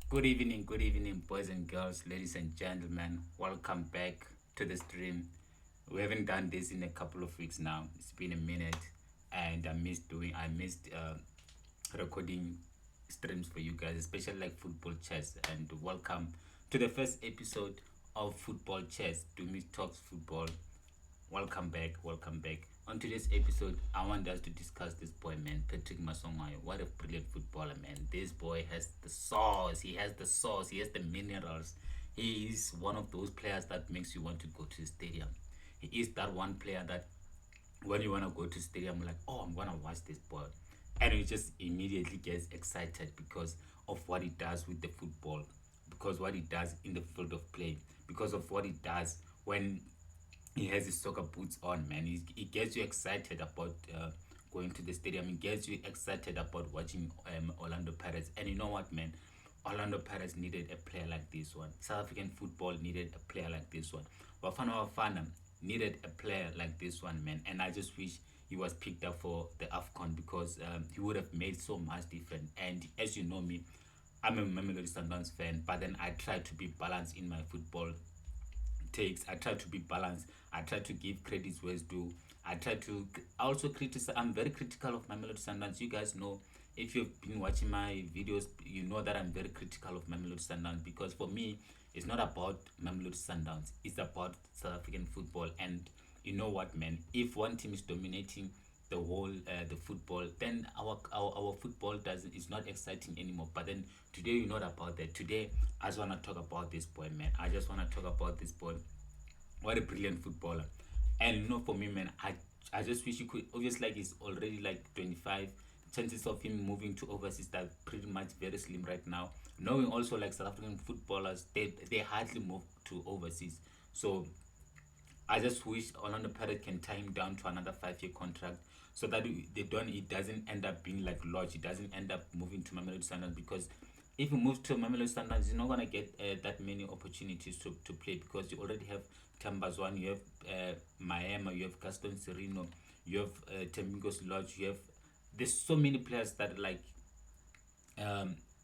Good evening, boys and girls, ladies and gentlemen. Welcome back to the stream. We haven't done this in a couple of weeks now. It's been a minute, and I missed recording streams for you guys, especially like football chess. And welcome to the first episode of Football Chess. Do me talks football. Welcome back, welcome back. On today's episode, I want us to discuss this boy, man, Patrick Maswanganyi. What a brilliant footballer, man. This boy has the sauce, he has the sauce, he has the minerals. He is one of those players that makes you want to go to the stadium. He is that one player that when you want to go to stadium, like, oh, I'm gonna watch this boy, and you just immediately gets excited because of what he does with the football, because what he does in the field of play, because of what he does when he has his soccer boots on, man. He gets you excited about going to the stadium. He gets you excited about watching Orlando Pirates. And you know what, man? Orlando Pirates needed a player like this one. South African football needed a player like this one. Bafana needed a player like this one, man. And I just wish he was picked up for the AFCON because he would have made so much different. And as you know me, I'm a Mamelodi Sundowns fan, but then I try to be balanced in my football takes. I try to be balanced. I try to give credits where it's due. I also criticize. I'm very critical of Mamelodi Sundowns. You guys know, if you've been watching my videos, you know that I'm very critical of Mamelodi Sundowns because for me, it's not about Mamelodi Sundowns. It's about South African football. And you know what, man? If one team is dominating the whole the football, then our football doesn't is not exciting anymore. But then today you're not about that. Today I just want to talk about this boy, man. I just want to talk about this boy. What a brilliant footballer. And you know, for me, man, I just wish you could. Obviously, like he's already like 25. Chances of him moving to overseas are pretty much very slim right now. Knowing also like South African footballers, they hardly move to overseas. So I just wish Orlando Pirates can tie him down to another 5-year contract so that they don't. It doesn't end up being like Lodge. It doesn't end up moving to Mamelodi Sundowns because if he moves to Mamelodi Sundowns, he's not gonna get that many opportunities to play because you already have Themba Zwane, you have Miami, you have Gaston Serino, you have Temingos Lodge, you have there's so many players that like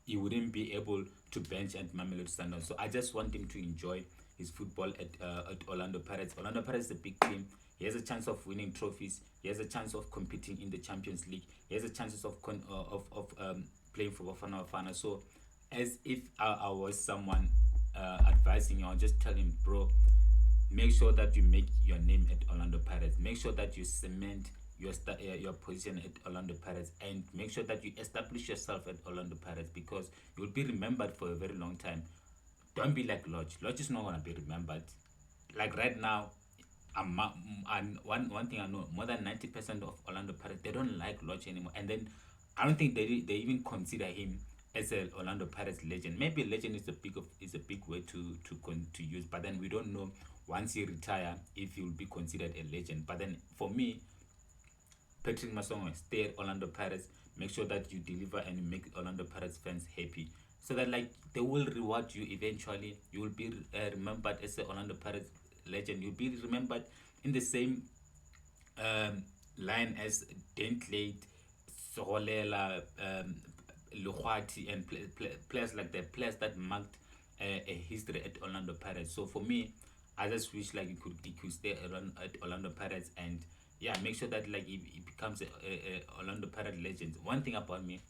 he wouldn't be able to bench at Mamelodi Sundowns. So I just want him to enjoy his football at Orlando Pirates. Orlando Pirates is a big team. He has a chance of winning trophies. He has a chance of competing in the Champions League. He has a chances of playing for Bafana Bafana. So as if I was someone advising you, I'll just tell him, bro, make sure that you make your name at Orlando Pirates. Make sure that you cement your position at Orlando Pirates and make sure that you establish yourself at Orlando Pirates because you'll be remembered for a very long time. Don't be like Lodge. Lodge is not gonna be remembered. Like right now, and one thing I know, more than 90% of Orlando Pirates they don't like Lodge anymore, and then I don't think they even consider him as a Orlando Pirates legend. Maybe legend is a big way to use, but then we don't know once he retire if he will be considered a legend. But then for me, Patrick Masongo, stay at Orlando Pirates. Make sure that you deliver and you make Orlando Pirates fans happy, so that like they will reward you eventually. You will be remembered as the Orlando Pirates legend. You'll be remembered in the same line as Dentlade, Soholela, Luhati, and players like that. Players that marked a history at Orlando Pirates. So for me, I just wish like it could stay around at Orlando Pirates and yeah, make sure that like it becomes a Orlando Pirates legend. One thing about me,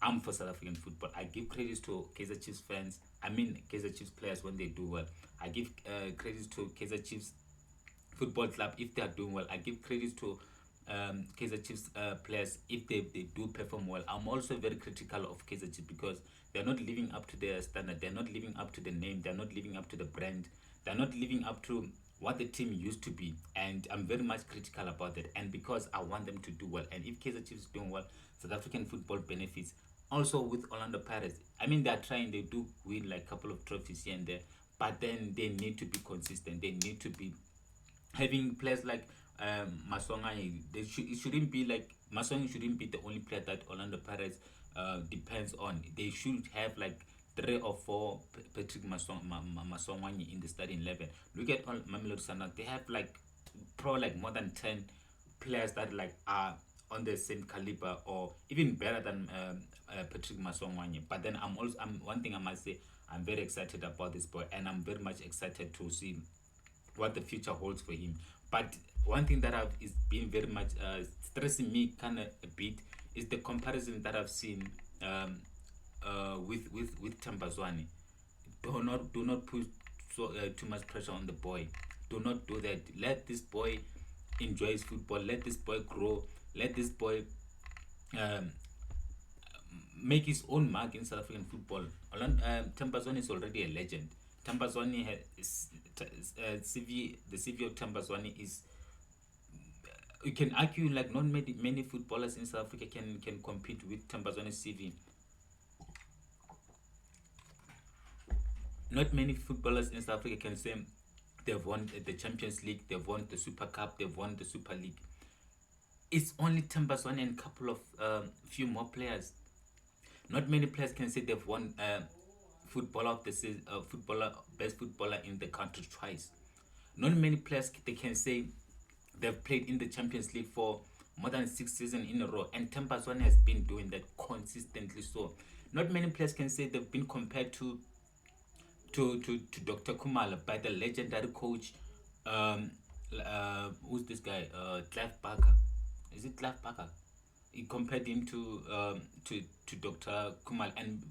I'm for South African football. I give credits to Kaizer Chiefs fans. I mean Kaizer Chiefs players when they do well. I give credits to Kaizer Chiefs football club if they are doing well. I give credits to Kaizer Chiefs players if they do perform well. I'm also very critical of Kaizer Chiefs because they're not living up to their standard. They're not living up to the name. They're not living up to the brand. They're not living up to what the team used to be. And I'm very much critical about that. And because I want them to do well. And if Kaizer Chiefs is doing well, South African football benefits. Also with Orlando Pirates, I mean they're trying. They do win like a couple of trophies here and there, but then they need to be consistent. They need to be having players like Maswanganyi. It shouldn't be like Maswanganyi shouldn't be the only player that Orlando Pirates depends on. They should have like 3 or 4 Patrick Maswanganyi in the starting 11. Look at all Mamelodi Sundowns. They have like probably like more than 10 players that like are on the same caliber or even better than Patrick Maswanganyi. But then I'm one thing I must say, I'm very excited about this boy, and I'm very much excited to see what the future holds for him. But one thing that is been very much stressing me kind of a bit is the comparison that I've seen with Themba Zwane. Do not put too much pressure on the boy. Do not do that. Let this boy enjoy his football. Let this boy grow. Let this boy um, make his own mark in South African football. Themba Zwane is already a legend. Themba Zwane has CV. The CV of Themba Zwane is, you can argue like not many footballers in South Africa can compete with Themba Zwane's CV. Not many footballers in South Africa can say they've won the Champions League, they've won the Super Cup, they've won the Super League. It's only Themba Zwane and a couple of few more players. Not many players can say they've won footballer of the best footballer in the country twice. Not many players they can say they've played in the Champions League for more than 6 seasons in a row, and Themba Zwane has been doing that consistently. So not many players can say they've been compared to Dr. Khumalo by the legendary coach. Who's this guy? Clive Barker. Is it Clive Barker? He compared him to Dr. Khumalo, and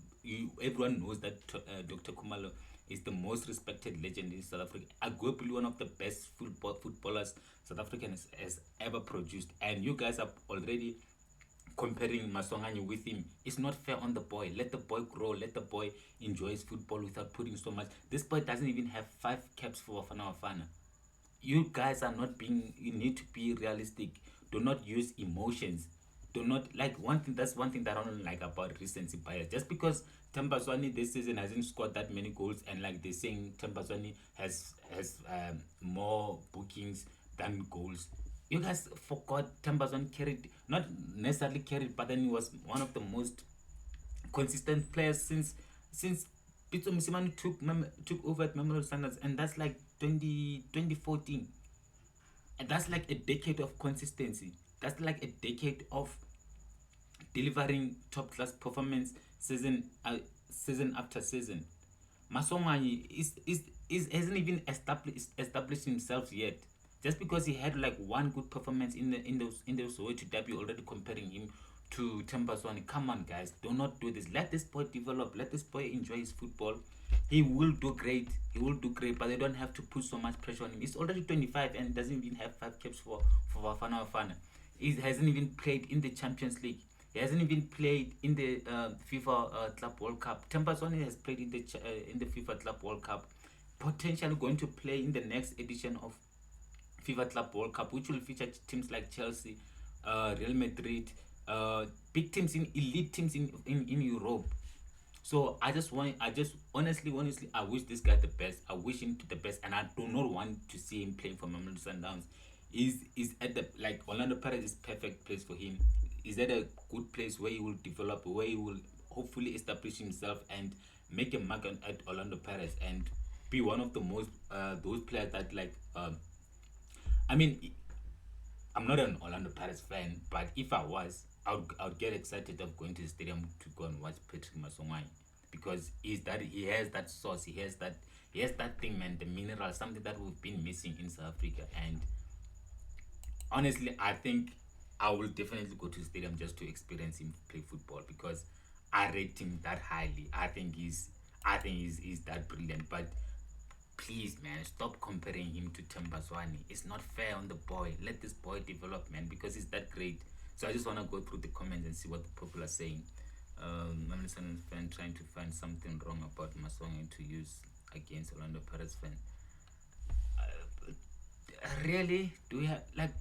everyone knows that Dr. Khumalo is the most respected legend in South Africa. Arguably one of the best footballers South Africa has ever produced. And you guys are already comparing Maswanganyi with him. It's not fair on the boy. Let the boy grow. Let the boy enjoy his football without putting so much. This boy doesn't even have 5 caps for Bafana Bafana. You guys are not being. You need to be realistic. Do not use emotions. Do not like one thing. That's one thing that I don't like about recency bias. Just because Themba Zwane this season hasn't scored that many goals, and like they're saying Themba Zwane has more bookings than goals. You guys forgot Themba Zwane carried, not necessarily carried, but then he was one of the most consistent players since Tito took over at Mamelodi Sundowns, and that's like 2014. And that's like a decade of consistency. That's like a decade of delivering top class performance season after season. Maswanganyi hasn't even established himself yet. Just because he had like one good performance in the soweto derby, already comparing him to Themba Zwane. Come on, guys, do not do this. Let this boy develop. Let this boy enjoy his football. He will do great. He will do great, but they don't have to put so much pressure on him. He's already 25 and doesn't even have 5 caps for Bafana Bafana. He hasn't even played in the Champions League. He hasn't even played in the FIFA Club World Cup. Themba Zwane has played in the FIFA Club World Cup. Potentially going to play in the next edition of FIFA Club World Cup, which will feature teams like Chelsea, Real Madrid, big teams, in elite teams in Europe. So I just honestly, I wish this guy the best. I wish him the best, and I do not want to see him playing for Mamelodi Sundowns. Is at the, like, Orlando Pirates is perfect place for him. Is at a good place where he will develop, where he will hopefully establish himself and make a mark at Orlando Pirates and be one of the most those players that like I mean, I'm not an Orlando Pirates fan, but if I was, I would get excited of going to the stadium to go and watch Patrick Maswanganyi, because he has that sauce, he has that thing, man, the mineral, something that we've been missing in South Africa. And honestly, I think I will definitely go to the stadium just to experience him play football, because I rate him that highly. I think he's that brilliant. But please, man, stop comparing him to Themba Zwane. It's not fair on the boy. Let this boy develop, man, because he's that great. So I just want to go through the comments and see what the people are saying. I'm listening to fan trying to find something wrong about Maswanganyi to use against Orlando Pirates fan. Really? Do we have, like,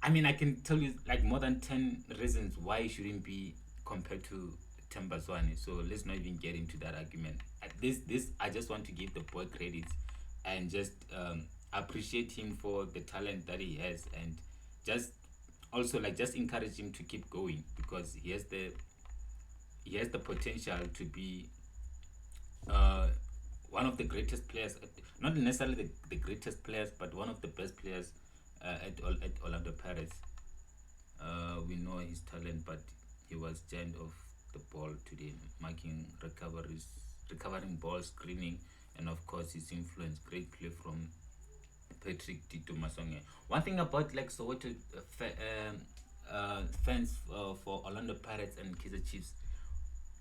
I mean, I can tell you like more than 10 reasons why he shouldn't be compared to Themba Zwane. So let's not even get into that argument. At this I just want to give the boy credit and just appreciate him for the talent that he has, and just also like just encourage him to keep going, because he has the potential to be one of the greatest players, not necessarily the greatest players, but one of the best players at Orlando Pirates. We know his talent, but He was giant of the ball today, marking recovering ball screening, and of course his influence. Great play from Patrick Tito Maswanganyi. One thing about like Soweto fans for Orlando Pirates and Kaizer Chiefs,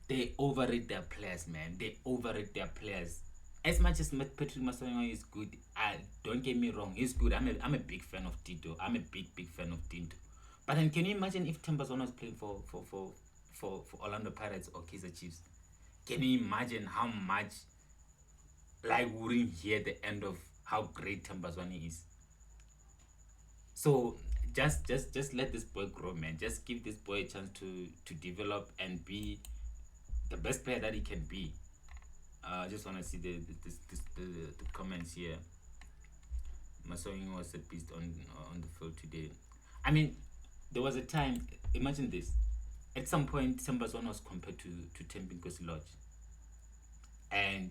they overrate their players, man. They overrate their players. As much as Patrick Maswanganyi is good, don't get me wrong, he's good. I'm a big fan of Tito. I'm a big fan of Tito. But then, can you imagine if Themba Zwane was playing for Orlando Pirates or Kaizer Chiefs? Can you imagine how much like we wouldn't hear the end of how great Themba Zwane is? So just let this boy grow, man. Just give this boy a chance to develop and be the best player that he can be. I just want to see the comments here. Maswanganyi was a beast on the field today. I mean, there was a time. Imagine this. At some point, Themba Zwane was compared to LORCH, and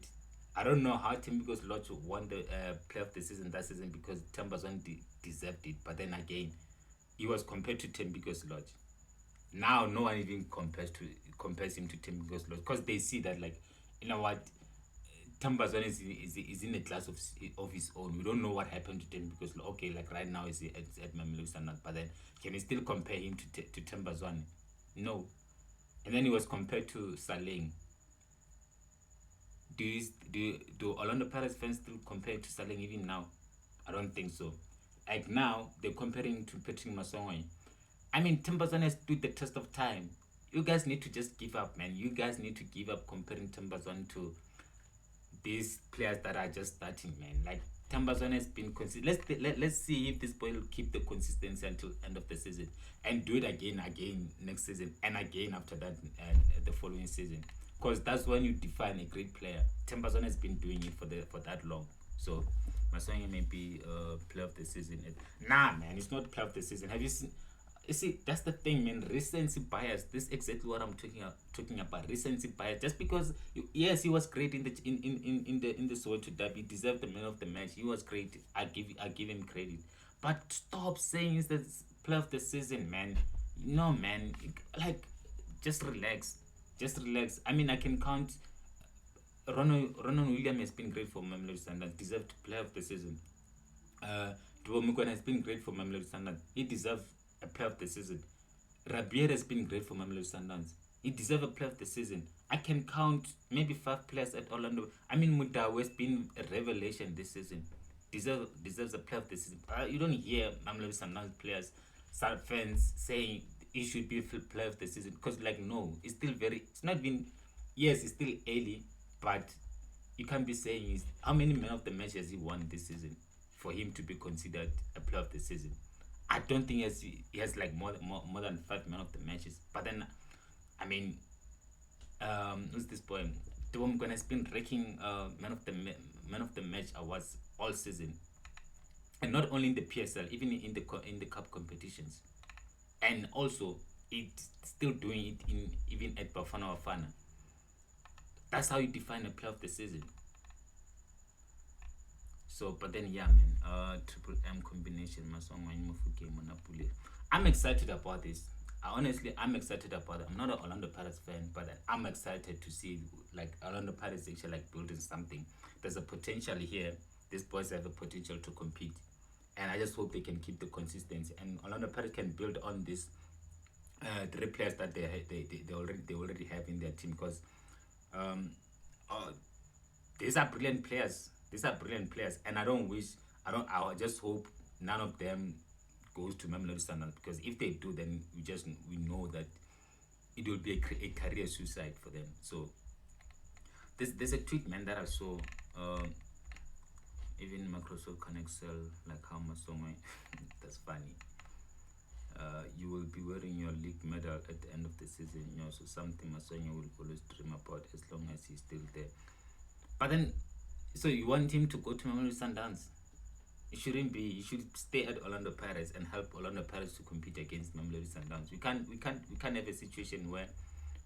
I don't know how LORCH won the play of the season that season because Themba Zwane deserved it. But then again, he was compared to LORCH. Now no one even compares him to LORCH because they see that, like, you know what, Themba Zwane is in a class of his own. We don't know what happened to him because, okay, like right now he's at Mamelodi Sundowns, but then can we still compare him to Themba Zwane? No. And then he was compared to Saleng. Do Orlando Pirates fans still compare to Saleng even now? I don't think so. Like now they're comparing to Patrick Maswanganyi. I mean, Themba Zwane has stood the test of time. You guys need to just give up, man. You guys need to give up comparing Themba Zwane to these players that are just starting, man. Like Themba Zwane has been consistent. Let's see if this boy will keep the consistency until end of the season and do it again next season and again after that and the following season, because that's when you define a great player. Themba Zwane has been doing it for that long. So Maswanganyi may be player of the season. Nah, man, it's not player of the season. Have you seen? You see, that's the thing, man. Recency bias. This is exactly what I'm talking about. Recency bias. Just because yes, he was great in the Soweto derby, he deserved the man of the match. He was great. I give him credit. But stop saying it's the player of the season, man. No, man. Like, just relax. Just relax. I mean, I can count. Ronald Williams has been great for Mamelodi Sundowns. Deserved player of the season. Themba has been great for Mamelodi Sundowns. He deserved a player of the season. Rabier has been great for Mamelodi Sundowns. He deserves a player of the season. I can count maybe 5 players at Orlando. I mean, Mudawa has been a revelation this season. Deserves a player of the season. You don't hear Mamelodi Sundowns players, fans saying he should be a player of the season, because, like, no, it's not been. Yes, it's still early, but you can't be saying how many men of the match has he won this season for him to be considered a player of the season. I don't think he has like more than 5 men of the matches. But then, I mean, who's this boy? Themba has been raking man of the match awards all season, and not only in the PSL, even in the cup competitions, and also it's still doing it even at Bafana Bafana. That's how you define a player of the season. So, but then, yeah, man, triple M combination, Maswanganyi, mofokeng, Monapule. I'm excited about this. I'm excited about it. I'm not an Orlando Pirates fan, but I'm excited to see, like, Orlando Pirates actually, like, building something. There's a potential here. These boys have a potential to compete, and I just hope they can keep the consistency. And Orlando Pirates can build on this 3 players that they already have in their team, because these are brilliant players. And I just hope none of them goes to Mamelodi Sundowns, because if they do, then we know that it will be a career suicide for them. So there's a tweet, man, that I saw. Even Microsoft can excel like how Maswanganyi. That's funny. You will be wearing your league medal at the end of the season. So something Maswanganyi will always dream about as long as he's still there. But then, so you want him to go to Mamelodi Sundowns? It shouldn't be. You should stay at Orlando Pirates and help Orlando Pirates to compete against Mamelodi Sundowns. We can't have a situation where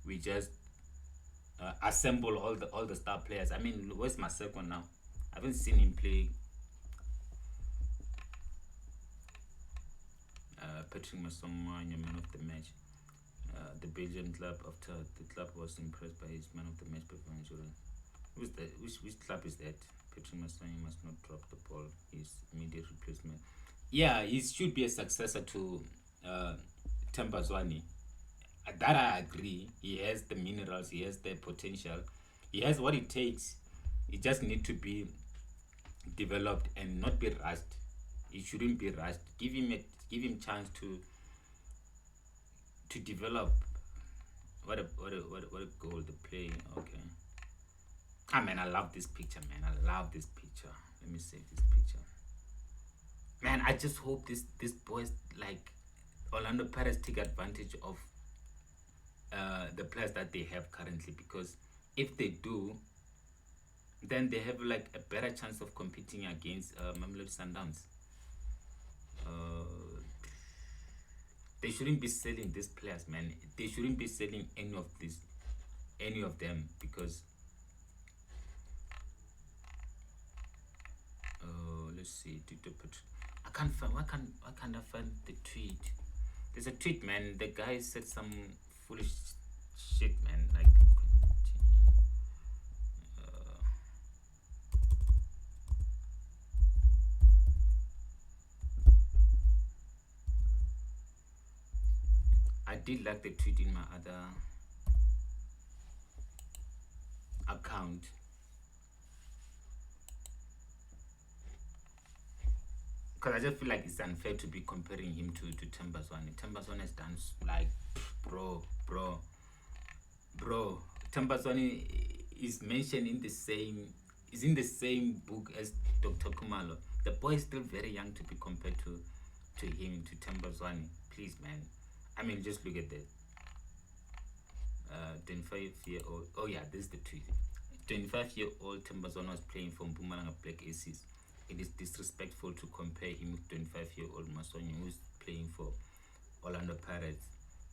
we just assemble all the star players. I mean, where's Maseko now? I haven't seen him play. Patrick Maswanganyi, man of the match. The Belgian club, after the club was impressed by his man of the match performance. Who's that? Which club is that? Patrick Maswanganyi must not drop the ball. His immediate replacement. Yeah, he should be a successor to Themba Zwane. That I agree. He has the minerals. He has the potential. He has what it takes. He just need to be developed and not be rushed. He shouldn't be rushed. Give him chance to develop. What a goal to play. Okay. Ah man, I love this picture, man. I love this picture. Let me save this picture. Man, I just hope this boys like Orlando Pirates take advantage of the players that they have currently, because if they do, then they have like a better chance of competing against Mamelodi Sundowns. They shouldn't be selling these players, man. They shouldn't be selling any of them, because let's see, Tito. I can't find. Why can't I find the tweet? There's a tweet, man. The guy said some foolish shit, man. Like, I did like the tweet in my other account. Because I just feel like it's unfair to be comparing him to Themba Zwane. Themba Zwane has done like, bro. Themba Zwane is mentioned in the same book as Dr. Kumalo. The boy is still very young to be compared to him, to Themba Zwane. Please, man. I mean, just look at that. 25-year-old. Oh yeah, this is the tweet. 25-year-old Themba Zwane was playing for Mpumalanga Black Aces. It is disrespectful to compare him with 25-year-old Maswanganyi, who is playing for Orlando Pirates.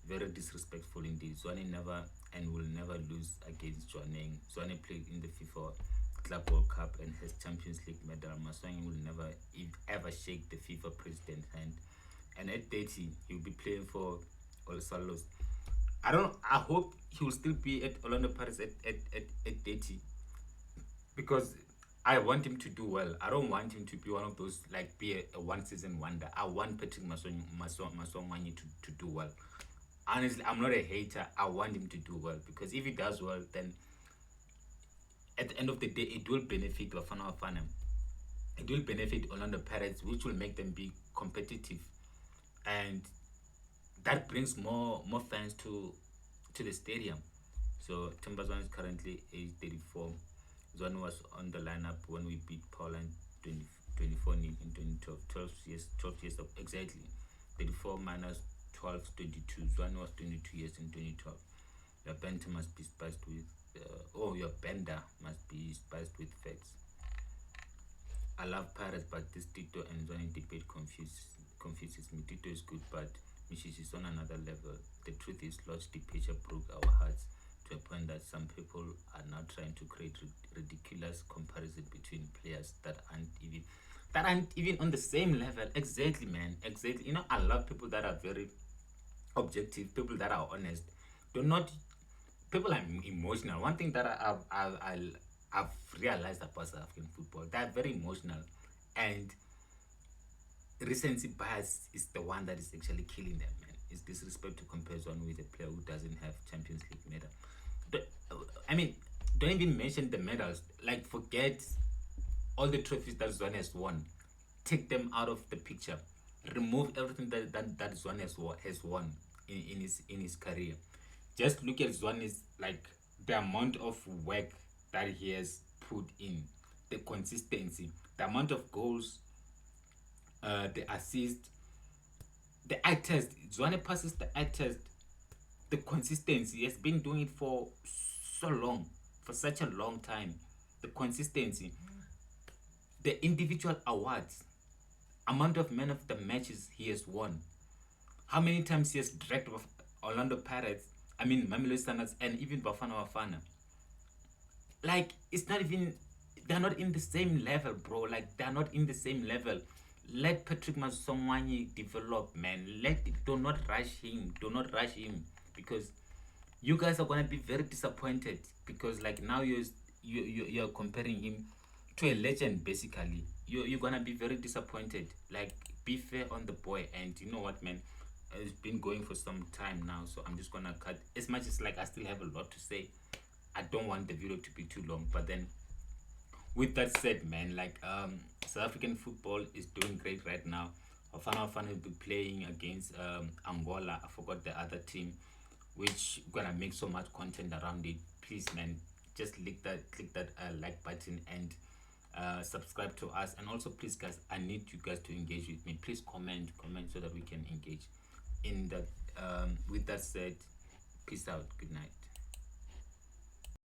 Very disrespectful indeed. Zwane never and will never lose against Zwane. Zwane played in the FIFA Club World Cup and has Champions League medal. Maswanganyi will never ever shake the FIFA president's hand. And at 30, he'll be playing for All Salos. I hope he will still be at Orlando Pirates at 30, because I want him to do well. I don't want him to be one of those, like, be a one-season wonder. I want Patrick Maswanganyi to do well. Honestly, I'm not a hater. I want him to do well, because if he does well, then at the end of the day, it will benefit Bafana Bafana. It will benefit Orlando Pirates, which will make them be competitive, and that brings more fans to the stadium. So Themba Zwane is currently age 34. Zwane was on the lineup when we beat Poland 24 in 2012. 12 years of exactly. 34 minus 12, 22. Zwane was 22 years in 2012. Your banter must be spiced with your bender must be spiced with facts. I love Pirates, but this Tito and Zwane debate confuses me. Tito is good, but Mishish is on another level. The truth is, LORCH departure broke our hearts to a point that some people are now trying to create ridiculous comparison between players that aren't even on the same level. Exactly, man. Exactly. You know, I love people that are very objective, people that are honest. People are emotional. One thing that I've realized about South African football, they're very emotional, and recency bias is the one that is actually killing them, man. It's disrespect to compare one with a player who doesn't have Champions League medal. Don't even mention the medals. Like, forget all the trophies that Zwane has won. Take them out of the picture. Remove everything that Zwane has won in his career. Just look at Zwane's, like, the amount of work that he has put in, the consistency, the amount of goals, the assist, the eye test. Zwane passes the eye test. The consistency, he has been doing it for so long, for such a long time. The consistency, the individual awards, amount of men of the matches he has won, how many times he has dragged Orlando Pirates, Mamelodi Sundowns, and even Bafana Bafana. Like, it's not even, they're not in the same level, bro. Like, they're not in the same level. Let Patrick Maswanganyi develop, man. Do not rush him. Do not rush him. because you guys are gonna be very disappointed, because like now you're comparing him to a legend. Basically you're gonna be very disappointed. Like, be fair on the boy. And you know what, man, it's been going for some time now, so I'm just gonna cut. As much as like I still have a lot to say, I don't want the video to be too long. But then with that said, man, like South African football is doing great right now. Bafana will be playing against Angola. I forgot the other team, which gonna make so much content around it. Please, man, just click that like button and subscribe to us. And also, please, guys, I need you guys to engage with me. Please comment so that we can engage in that. With that said, peace out. Good night.